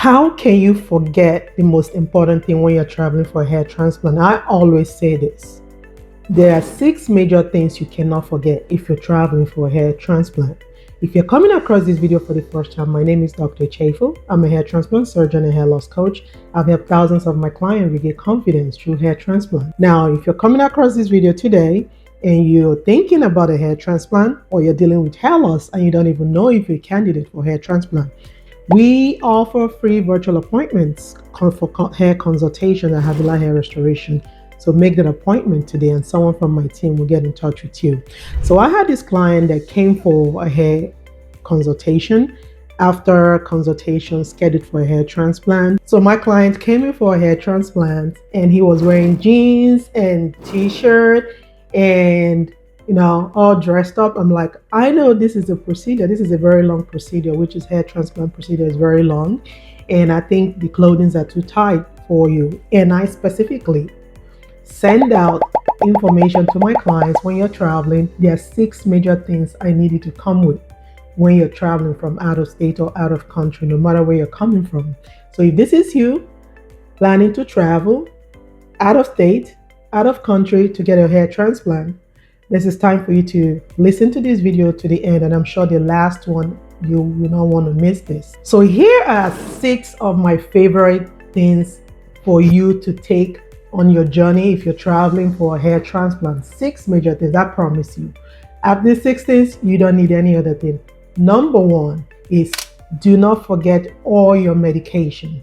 How can you forget the most important thing when you're traveling for a hair transplant? I always say this. There are 6 major things you cannot forget if you're traveling for a hair transplant. If you're coming across this video for the first time, my name is Dr. Chafo. I'm a hair transplant surgeon and hair loss coach. I've helped thousands of my clients regain confidence through hair transplant. Now, if you're coming across this video today and you're thinking about a hair transplant, or you're dealing with hair loss and you don't even know if you're a candidate for hair transplant, we offer free virtual appointments for hair consultation and Havila hair restoration. So make that appointment today and someone from my team will get in touch with you. So I had this client that came for a hair consultation. After consultation, scheduled for a hair transplant. So my client came in for a hair transplant and he was wearing jeans and t-shirt and all dressed up. I'm like, I know this is a procedure. This is a very long procedure, which is hair transplant procedure is very long. And I think the clothing are too tight for you. And I specifically send out information to my clients when you're traveling. There are 6 major things I need you to come with when you're traveling from out of state or out of country, no matter where you're coming from. So if this is you planning to travel out of state, out of country to get a hair transplant, this is time for you to listen to this video to the end, and I'm sure the last one you will not want to miss this. So here are 6 of my favorite things for you to take on your journey if you're traveling for a hair transplant. 6 major things, I promise you. After 6 things, you don't need any other thing. Number 1 is do not forget all your medications.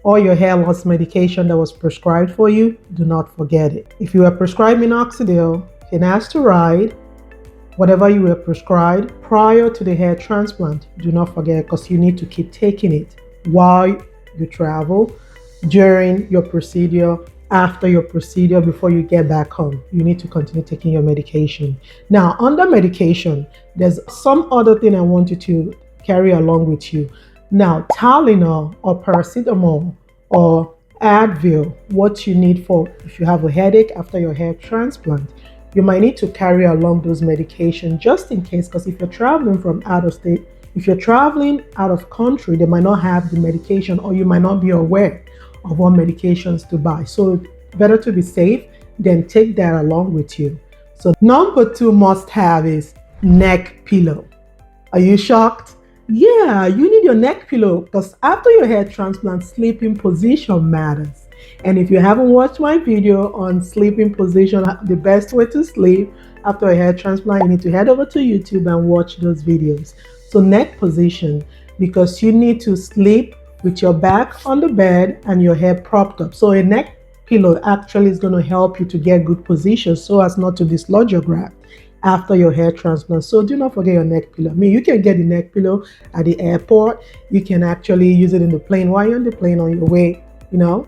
All your hair loss medication that was prescribed for you, do not forget it. If you are prescribed minoxidil, finasteride, whatever you were prescribed prior to the hair transplant, do not forget, because you need to keep taking it while you travel, during your procedure, after your procedure, before you get back home. You need to continue taking your medication. Now, under medication, there's some other thing I want you to carry along with you. Now, Tylenol or paracetamol or Advil, what you need for if you have a headache after your hair transplant, you might need to carry along those medications just in case, because if you're traveling from out of state, if you're traveling out of country, they might not have the medication, or you might not be aware of what medications to buy. So better to be safe than take that along with you. So number 2 must have is neck pillow. Are you shocked? Yeah, you need your neck pillow, because after your hair transplant, sleeping position matters. And if you haven't watched my video on sleeping position, the best way to sleep after a hair transplant, you need to head over to YouTube and watch those videos. So neck position, because you need to sleep with your back on the bed and your head propped up. So a neck pillow actually is going to help you to get good position so as not to dislodge your graft after your hair transplant. So do not forget your neck pillow. I mean, you can get the neck pillow at the airport. You can actually use it in the plane while you're on the plane on your way,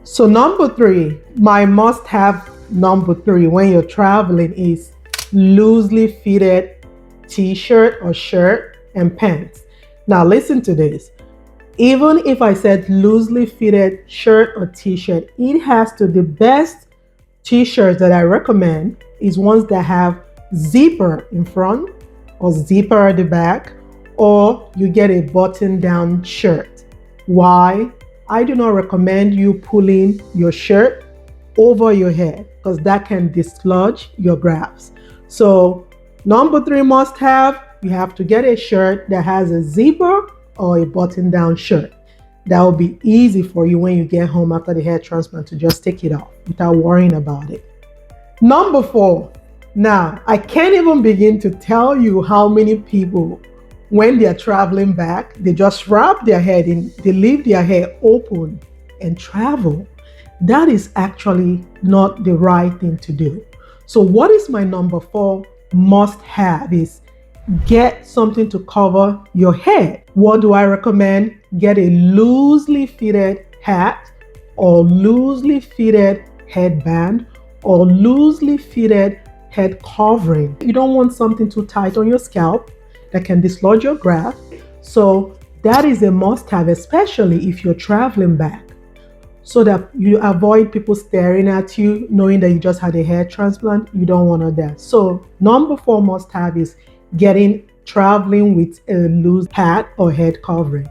So number 3, my must have number 3 when you're traveling is loosely fitted t-shirt or shirt and pants. Now listen to this. Even if I said loosely fitted shirt or t-shirt, it has to, the best t-shirts that I recommend is ones that have zipper in front or zipper at the back, or you get a button down shirt. Why? I do not recommend you pulling your shirt over your head, because that can dislodge your grafts. So number 3 must have, you have to get a shirt that has a zipper or a button down shirt. That will be easy for you when you get home after the hair transplant to just take it off without worrying about it. Number 4, now I can't even begin to tell you how many people, when they're traveling back, they just wrap their head in, they leave their hair open and travel. That is actually not the right thing to do. So what is my number 4 must have is get something to cover your head. What do I recommend? Get a loosely fitted hat or loosely fitted headband or loosely fitted head covering. You don't want something too tight on your scalp that can dislodge your graft. So that is a must-have, especially if you're traveling back, so that you avoid people staring at you knowing that you just had a hair transplant. You don't want that. So number 4 must-have is traveling with a loose hat or head covering.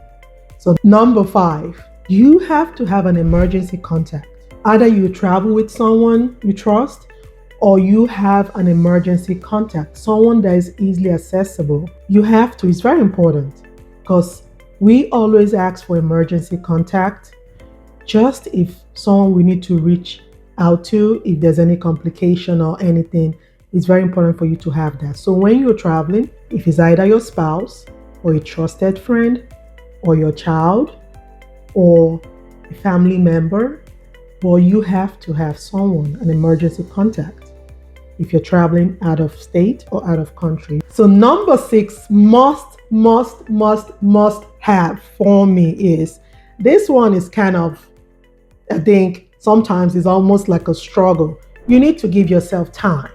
So number 5, You have to have an emergency contact. Either you travel with someone you trust or you have an emergency contact, someone that is easily accessible. You have to, it's very important because we always ask for emergency contact just if someone we need to reach out to, if there's any complication or anything. It's very important for you to have that. So when you're traveling, if it's either your spouse or a trusted friend or your child or a family member, well, you have to have someone, an emergency contact, if you're traveling out of state or out of country. So number 6 must have for me is, this one is kind of, I think sometimes it's almost like a struggle. You need to give yourself time.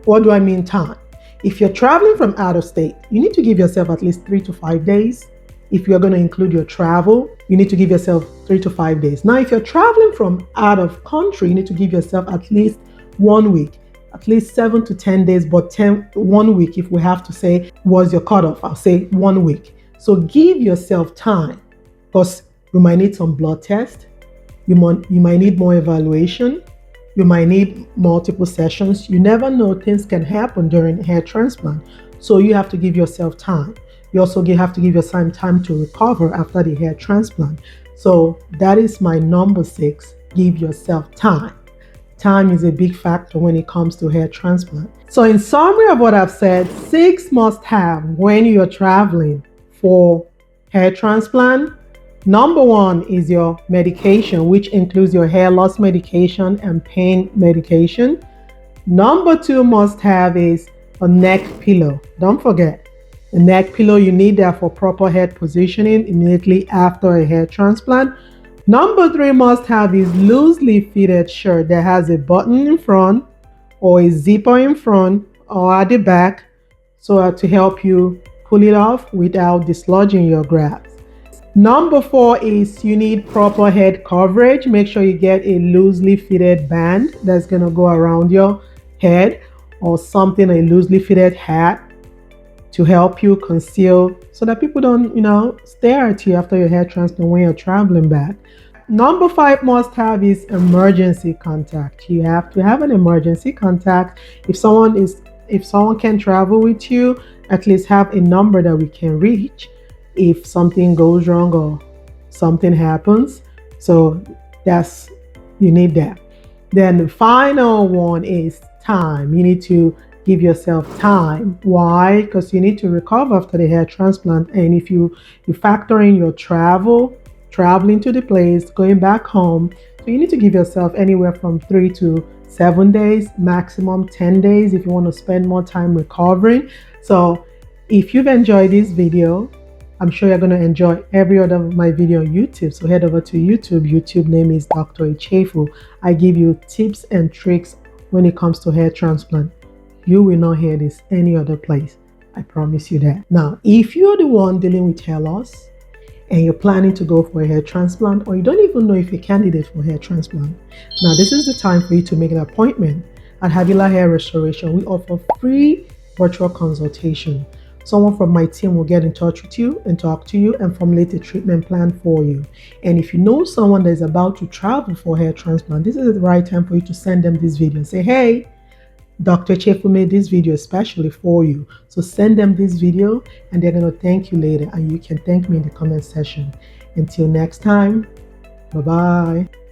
What do I mean time? If you're traveling from out of state, you need to give yourself at least 3 to 5 days. If you're going to include your travel, you need to give yourself 3 to 5 days. Now, if you're traveling from out of country, you need to give yourself at least 1 week, at least 7 to 10 days, but 1 week, if we have to say, was your cutoff, I'll say 1 week. So give yourself time because you might need some blood tests. You might need more evaluation. You might need multiple sessions. You never know, things can happen during hair transplant. So you have to give yourself time. You also have to give yourself time to recover after the hair transplant. So that is my number 6, give yourself time. Time is a big factor when it comes to hair transplant. So in summary of what I've said, 6 must have when you're traveling for hair transplant. Number 1 is your medication, which includes your hair loss medication and pain medication. Number 2 must have is a neck pillow. Don't forget, the neck pillow, you need that for proper head positioning immediately after a hair transplant. Number 3 must have is loosely fitted shirt that has a button in front or a zipper in front or at the back, so to help you pull it off without dislodging your grabs. Number 4 is you need proper head coverage. Make sure you get a loosely fitted band that's going to go around your head or something, a loosely fitted hat to help you conceal so that people don't, stare at you after your hair transplant when you're traveling back. Number 5 must have is emergency contact. You have to have an emergency contact. If someone can travel with you, at least have a number that we can reach if something goes wrong or something happens. So you need that. Then the final one is time. You need to give yourself time. Why? Because you need to recover after the hair transplant. And if you factor in your traveling to the place, going back home, so you need to give yourself anywhere from 3 to 7 days, maximum 10 days if you want to spend more time recovering. So if you've enjoyed this video, I'm sure you're going to enjoy every other of my video on YouTube. So head over to YouTube. YouTube name is Dr. Ichefu. I give you tips and tricks when it comes to hair transplant. You will not hear this any other place. I promise you that. Now, if you're the one dealing with hair loss and you're planning to go for a hair transplant, or you don't even know if you're a candidate for hair transplant, now this is the time for you to make an appointment. At Havila Hair Restoration, we offer free virtual consultation. Someone from my team will get in touch with you and talk to you and formulate a treatment plan for you. And if you know someone that is about to travel for hair transplant, this is the right time for you to send them this video and say, hey, Dr. Chefu made this video especially for you. So send them this video and they're going to thank you later. And you can thank me in the comment section. Until next time, bye-bye.